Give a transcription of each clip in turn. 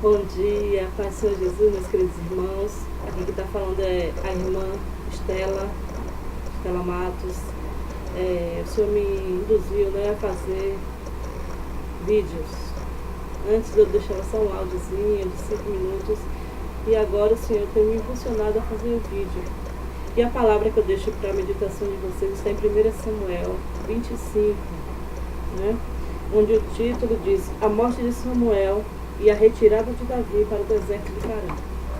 Bom dia, Paz do Senhor Jesus, meus queridos irmãos. Aqui que está falando é a irmã Estela Matos. O Senhor me induziu, né, a fazer vídeos. Antes eu deixava só um áudiozinho de 5 minutos. E agora o Senhor tem me impulsionado a fazer um vídeo. E a palavra que eu deixo para a meditação de vocês está em 1 Samuel 25, né? Onde o título diz: A morte de Samuel e a retirada de Davi para o deserto de Parã.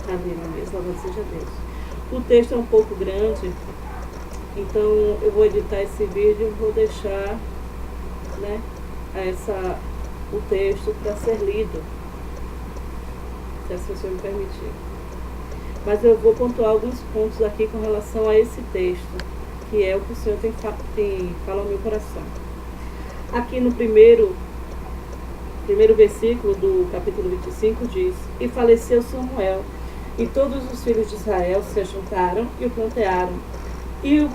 Aleluia, louvado seja Deus. O texto é um pouco grande, então eu vou editar esse vídeo, vou deixar, né, o texto para ser lido, se assim o Senhor me permitir. Mas eu vou pontuar alguns pontos aqui com relação a esse texto, que é o que o Senhor tem falado ao meu coração. Aqui no primeiro versículo do capítulo 25 diz: E faleceu Samuel, e todos os filhos de Israel se juntaram e o plantearam, e o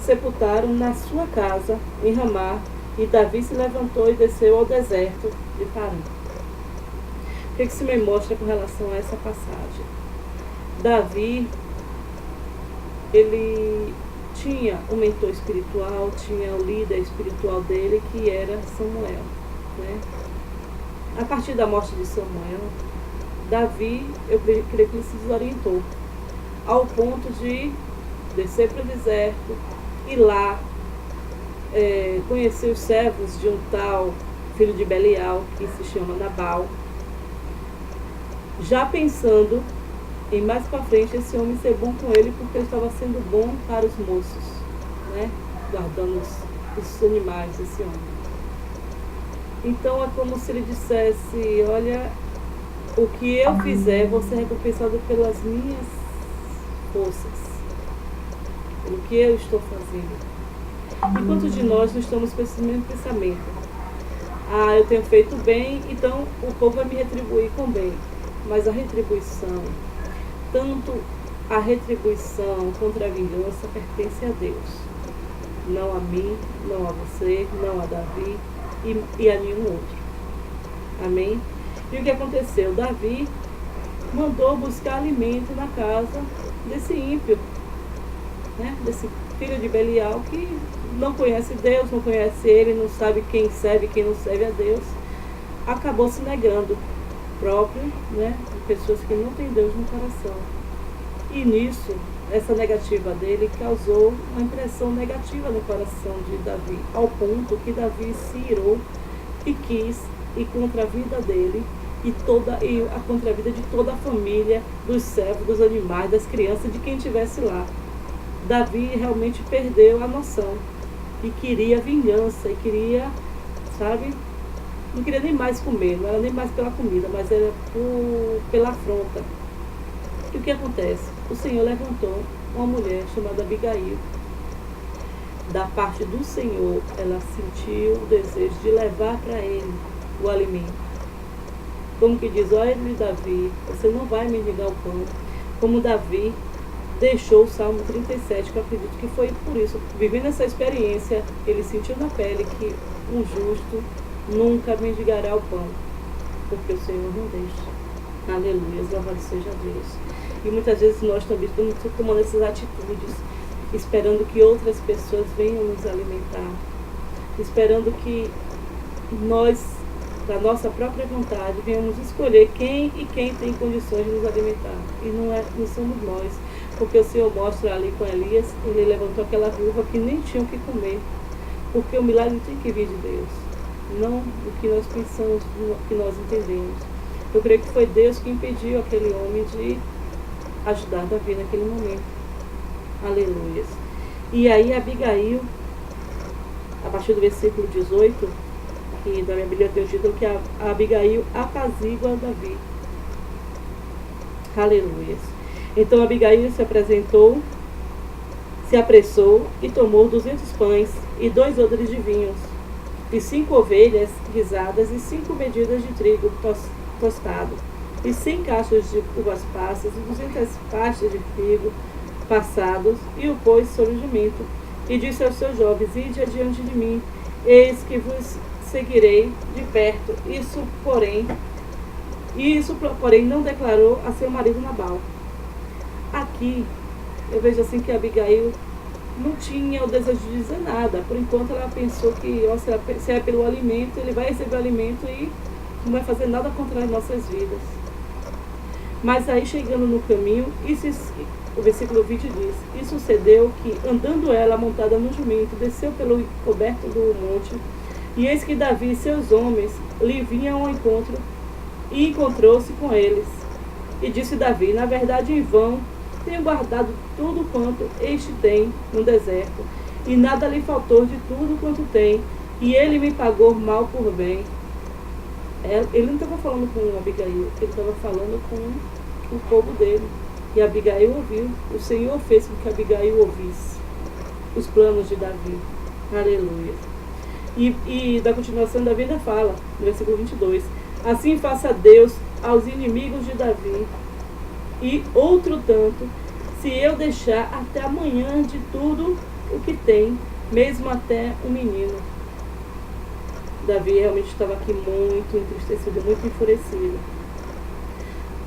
sepultaram na sua casa em Ramá, e Davi se levantou e desceu ao deserto de Parã. O que se me mostra com relação a essa passagem? Davi, ele tinha um mentor espiritual, tinha o líder espiritual dele, que era Samuel, né? A partir da morte de Samuel, Davi, eu creio que ele se desorientou, ao ponto de descer para o deserto e lá conhecer os servos de um tal filho de Belial, que se chama Nabal, já pensando em mais para frente esse homem ser bom com ele, porque ele estava sendo bom para os moços, né? Guardando os animais desse homem. Então é como se ele dissesse: olha, o que eu fizer, vou ser recompensado pelas minhas forças, pelo que eu estou fazendo. E quantos de nós não estamos com esse mesmo pensamento? Eu tenho feito bem, então o povo vai me retribuir com bem. Mas a retribuição, tanto a retribuição contra a vingança, pertence a Deus. Não a mim, não a você, não a Davi e a nenhum outro. Amém? E o que aconteceu? Davi mandou buscar alimento na casa desse ímpio, né? Desse filho de Belial, que não conhece Deus, não conhece ele, não sabe quem serve e quem não serve a Deus. Acabou se negando próprio, né, de pessoas que não têm Deus no coração. E nisso, essa negativa dele causou uma impressão negativa no coração de Davi, ao ponto que Davi se irou e quis ir contra a vida dele e contra a vida de toda a família, dos servos, dos animais, das crianças, de quem estivesse lá. Davi realmente perdeu a noção e queria vingança, e queria, sabe, não queria nem mais comer, não era nem mais pela comida, mas era pela afronta. E o que acontece? O Senhor levantou uma mulher chamada Abigail. Da parte do Senhor, ela sentiu o desejo de levar para ele o alimento. Como que diz: olha, Davi, você não vai mendigar o pão. Como Davi deixou o Salmo 37, que eu acredito que foi por isso, vivendo essa experiência, ele sentiu na pele que o justo nunca mendigará o pão, porque o Senhor não deixa. Aleluia, louvado seja Deus. E muitas vezes nós também estamos tomando essas atitudes, esperando que outras pessoas venham nos alimentar, esperando que nós, da nossa própria vontade, venhamos escolher quem tem condições de nos alimentar. E não somos nós, porque o Senhor mostra ali com Elias, ele levantou aquela viúva que nem tinha o que comer, porque o milagre tem que vir de Deus, não do que nós pensamos, do que nós entendemos. Eu creio que foi Deus que impediu aquele homem de ajudar Davi naquele momento. Aleluia. E aí Abigail, a partir do versículo 18, que da minha Bíblia tem o título que a Abigail apazigua Davi. Aleluia. Então Abigail se apressou e tomou 200 pães e 2 odres de vinhos, e 5 ovelhas guisadas e 5 medidas de trigo tostado, e 100 cachos de uvas passas e 200 pastas de figo passados, e o pôs sobre o jumento. E disse aos seus jovens: ide adiante de mim, eis que vos seguirei de perto. Isso, porém, E isso, porém, não declarou a seu marido Nabal. Aqui, eu vejo assim que Abigail não tinha o desejo de dizer nada. Por enquanto, ela pensou que, ó, se é pelo alimento, ele vai receber o alimento e não vai fazer nada contra as nossas vidas. Mas aí, chegando no caminho, o versículo 20 diz: E sucedeu que, andando ela montada no jumento, desceu pelo coberto do monte, e eis que Davi e seus homens lhe vinham ao encontro, e encontrou-se com eles. E disse Davi: Na verdade, em vão tenho guardado tudo quanto este tem no deserto, e nada lhe faltou de tudo quanto tem, e ele me pagou mal por bem. Ele não estava falando com Abigail, ele estava falando com o povo dele. E Abigail ouviu. O Senhor fez com que Abigail ouvisse os planos de Davi. Aleluia. E da continuação, Davi ainda fala, no versículo 22, assim faça Deus aos inimigos de Davi, e outro tanto, se eu deixar até amanhã de tudo o que tem, mesmo até o menino. Davi realmente estava aqui muito entristecido, muito enfurecido.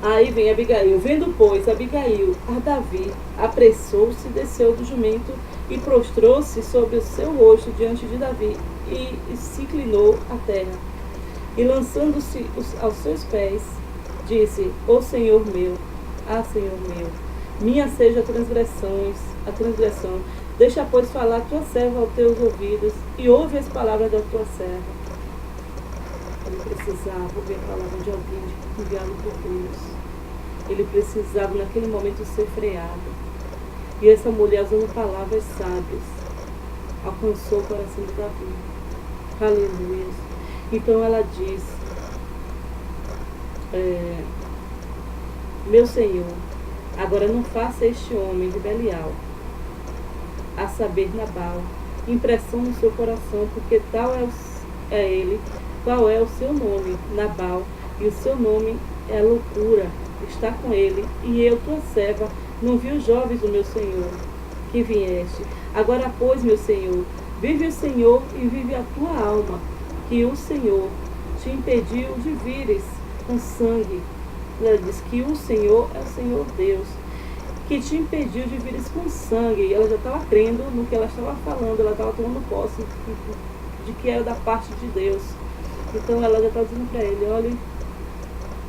Aí vem Abigail. Vendo, pois, Abigail a Davi, apressou-se, desceu do jumento e prostrou-se sobre o seu rosto diante de Davi e se inclinou à terra. E lançando-se aos seus pés, disse: Ó Senhor meu, Senhor meu, minha seja a transgressão. Deixa, pois, falar tua serva aos teus ouvidos e ouve as palavras da tua serva. Ele precisava ouvir a palavra de alguém enviado por Deus. Ele precisava, naquele momento, ser freado. E essa mulher, usando palavras sábias, alcançou o coração de Davi. Aleluia. Então ela diz: Meu Senhor, agora não faça este homem de Belial, a saber, Nabal, impressão no seu coração, porque tal é ele, qual é o seu nome, Nabal, e o seu nome é loucura, está com ele, e eu, tua serva, não vi os jovens do meu Senhor, que vieste. Agora, pois, meu Senhor, vive o Senhor e vive a tua alma, que o Senhor te impediu de vires com sangue. Ela diz que o Senhor é o Senhor Deus, que te impediu de vires com sangue. E ela já estava crendo no que ela estava falando, ela estava tomando posse de que era da parte de Deus. Então ela já estava dizendo para ele: olha,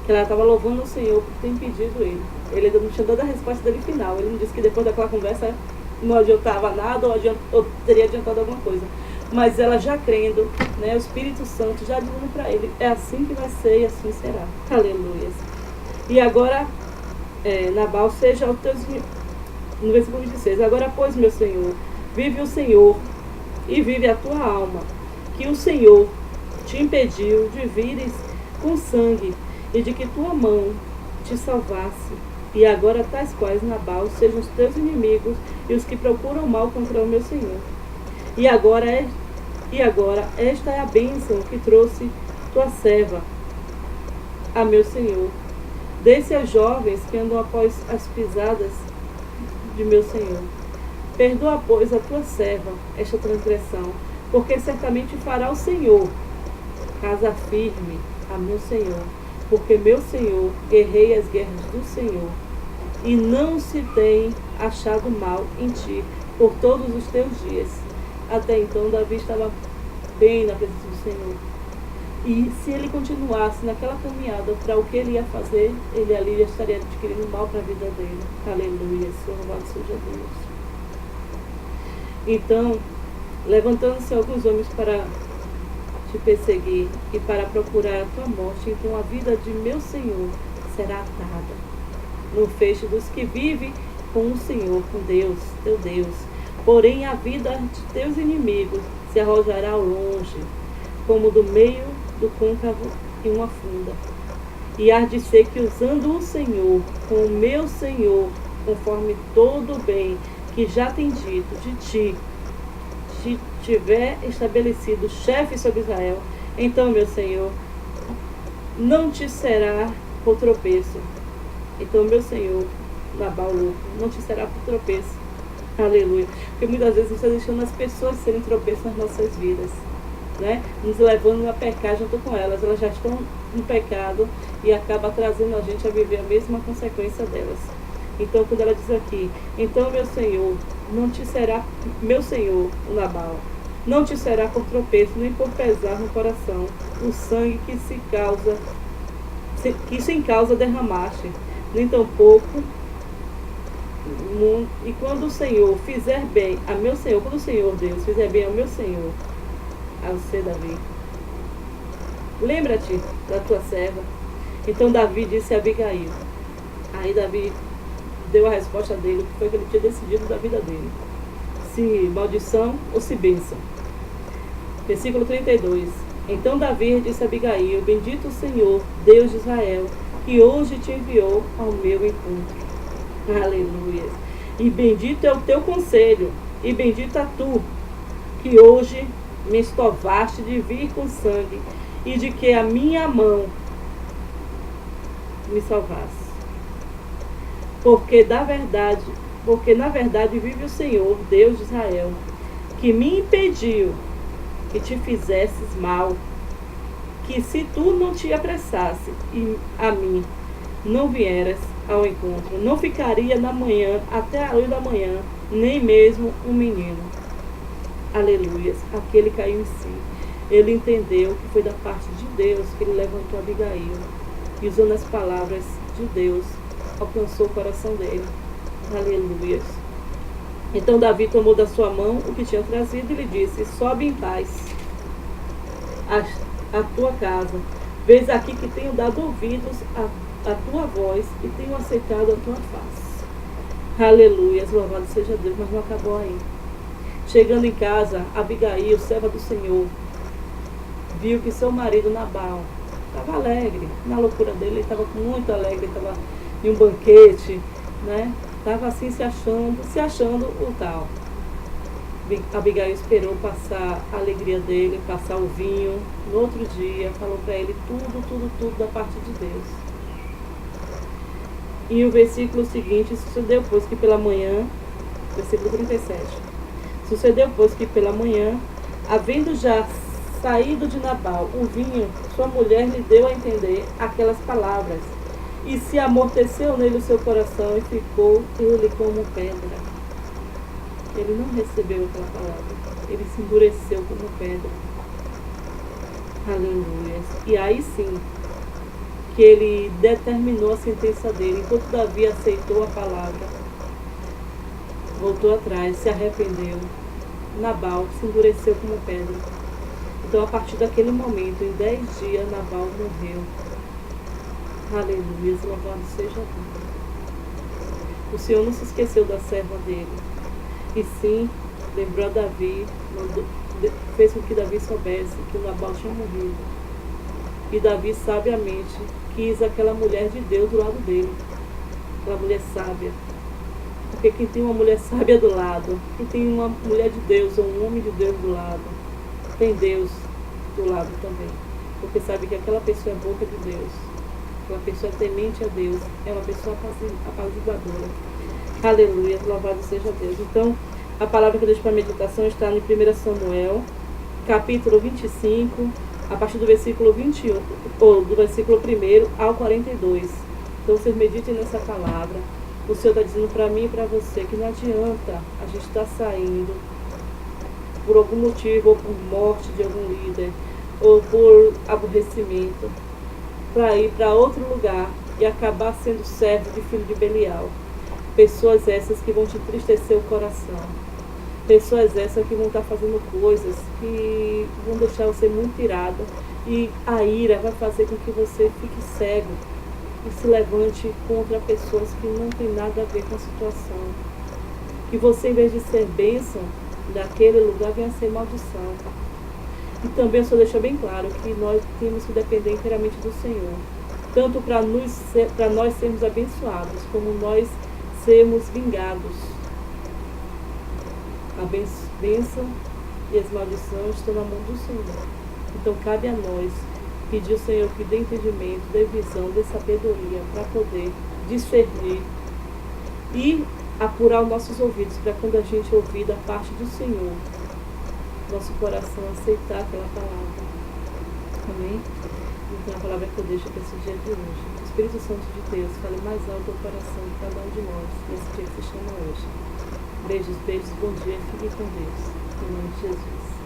que ela estava louvando o Senhor por ter impedido ele. Ele ainda não tinha dado a resposta dele final. Ele não disse que depois daquela conversa não adiantava nada ou teria adiantado alguma coisa. Mas ela já crendo, né, o Espírito Santo já dizendo para ele: é assim que vai ser e assim será. Aleluia. E agora, Nabal, seja o teu... No versículo 26, agora, pois, meu Senhor, vive o Senhor e vive a tua alma, que o Senhor te impediu de vires com sangue e de que tua mão te salvasse. E agora tais quais, Nabal, sejam os teus inimigos e os que procuram mal contra o meu Senhor. E agora esta é a bênção que trouxe tua serva a meu Senhor. Dê-se aos jovens que andam após as pisadas de meu Senhor. Perdoa, pois, a tua serva esta transgressão, porque certamente fará o Senhor casa firme a meu Senhor, porque meu Senhor guerreia as guerras do Senhor, e não se tem achado mal em ti por todos os teus dias. Até então Davi estava bem na presença do Senhor. E se ele continuasse naquela caminhada para o que ele ia fazer, ele ali já estaria adquirindo mal para a vida dele. Aleluia, Senhor, louvado seja Deus. Então, levantando-se alguns homens para te perseguir e para procurar a tua morte, então a vida de meu Senhor será atada no feixe dos que vivem com o Senhor, com Deus, teu Deus. Porém, a vida de teus inimigos se arrojará ao longe, como do meio do côncavo em uma funda. E há de ser que, usando o Senhor com o meu Senhor, conforme todo o bem que já tem dito de ti, te tiver estabelecido chefe sobre Israel, então, meu Senhor, não te será por tropeço. Então, meu Senhor, Nabal louco, não te será por tropeço. Aleluia. Porque muitas vezes você está deixando as pessoas serem tropeços nas nossas vidas, né? Nos levando a pecar junto com elas. Elas já estão no pecado e acaba trazendo a gente a viver a mesma consequência delas. Então, quando ela diz aqui, então meu Senhor, não te será, meu Senhor, o Nabal, não te será por tropeço, nem por pesar no coração, o sangue que sem causa derramaste, nem tampouco, e quando o Senhor fizer bem a meu Senhor, quando o Senhor Deus fizer bem ao meu Senhor, a você, Davi, lembra-te da tua serva. Então Davi disse a Abigail. Aí Davi deu a resposta dele, o que foi que ele tinha decidido da vida dele: se maldição ou se bênção. Versículo 32. Então Davi disse a Abigail: bendito o Senhor, Deus de Israel, que hoje te enviou ao meu encontro. Aleluia. E bendito é o teu conselho, e bendita tu, que hoje me estovaste de vir com sangue, e de que a minha mão me salvasse. Porque na verdade vive o Senhor, Deus de Israel, que me impediu que te fizesses mal, que se tu não te apressasse e a mim não vieras ao encontro, não ficaria na manhã até a luz da manhã, nem mesmo um menino. Aleluias. Aquele caiu em si. Ele entendeu que foi da parte de Deus que ele levantou Abigail, e usando as palavras de Deus, alcançou o coração dele. Aleluias. Então Davi tomou da sua mão o que tinha trazido e lhe disse: sobe em paz a tua casa. Vês aqui que tenho dado ouvidos à tua voz e tenho aceitado a tua face. Aleluias, louvado seja Deus. Mas não acabou aí. Chegando em casa, Abigail, serva do Senhor, viu que seu marido Nabal estava alegre. Na loucura dele, ele estava muito alegre, estava em um banquete, né? Estava assim se achando o tal. Abigail esperou passar a alegria dele, passar o vinho. No outro dia, falou para ele tudo da parte de Deus. E o versículo seguinte: sucedeu, pois, que pela manhã, versículo 37, sucedeu, pois, que pela manhã, havendo já saído de Nabal o vinho, sua mulher lhe deu a entender aquelas palavras, e se amorteceu nele o seu coração, e ficou ele como pedra. Ele não recebeu aquela palavra, ele se endureceu como pedra. Aleluia. E aí sim, que ele determinou a sentença dele. Enquanto Davi aceitou a palavra, voltou atrás, se arrependeu, Nabal se endureceu como pedra. Então, a partir daquele momento, em 10 dias, Nabal morreu. Aleluia, louvado seja Deus. O Senhor não se esqueceu da serva dele, e sim lembrou a Davi, fez com que Davi soubesse que o Nabal tinha morrido. E Davi sabiamente quis aquela mulher de Deus do lado dele, aquela mulher sábia. Porque quem tem uma mulher sábia do lado, quem tem uma mulher de Deus ou um homem de Deus do lado, tem Deus do lado também. Porque sabe que aquela pessoa é boca de Deus, aquela pessoa temente a Deus, é uma pessoa apaziguadora. Aleluia, louvado seja Deus. Então, a palavra que eu deixo para meditação está em 1 Samuel, capítulo 25, a partir do versículo 21, ou do versículo 1 ao 42. Então, vocês meditem nessa palavra. O Senhor está dizendo para mim e para você que não adianta a gente estar saindo por algum motivo, ou por morte de algum líder, ou por aborrecimento, para ir para outro lugar e acabar sendo servo de filho de Belial. Pessoas essas que vão te entristecer o coração. Pessoas essas que vão estar fazendo coisas que vão deixar você muito irado. E a ira vai fazer com que você fique cego e se levante contra pessoas que não tem nada a ver com a situação. Que você, em vez de ser bênção daquele lugar, venha ser maldição. E também o Senhor deixa bem claro que nós temos que depender inteiramente do Senhor. Tanto para nós sermos abençoados, como nós sermos vingados. A bênção e as maldições estão na mão do Senhor. Então cabe a nós pedir ao Senhor que dê entendimento, dê visão, dê sabedoria para poder discernir e apurar os nossos ouvidos para quando a gente ouvir da parte do Senhor, nosso coração aceitar aquela palavra. Amém? Então a palavra que eu deixo para esse dia de hoje. O Espírito Santo de Deus fale mais alto ao coração de cada um de nós nesse dia que se chama hoje. Beijos, beijos, bom dia e fiquem com Deus. Em nome de Jesus.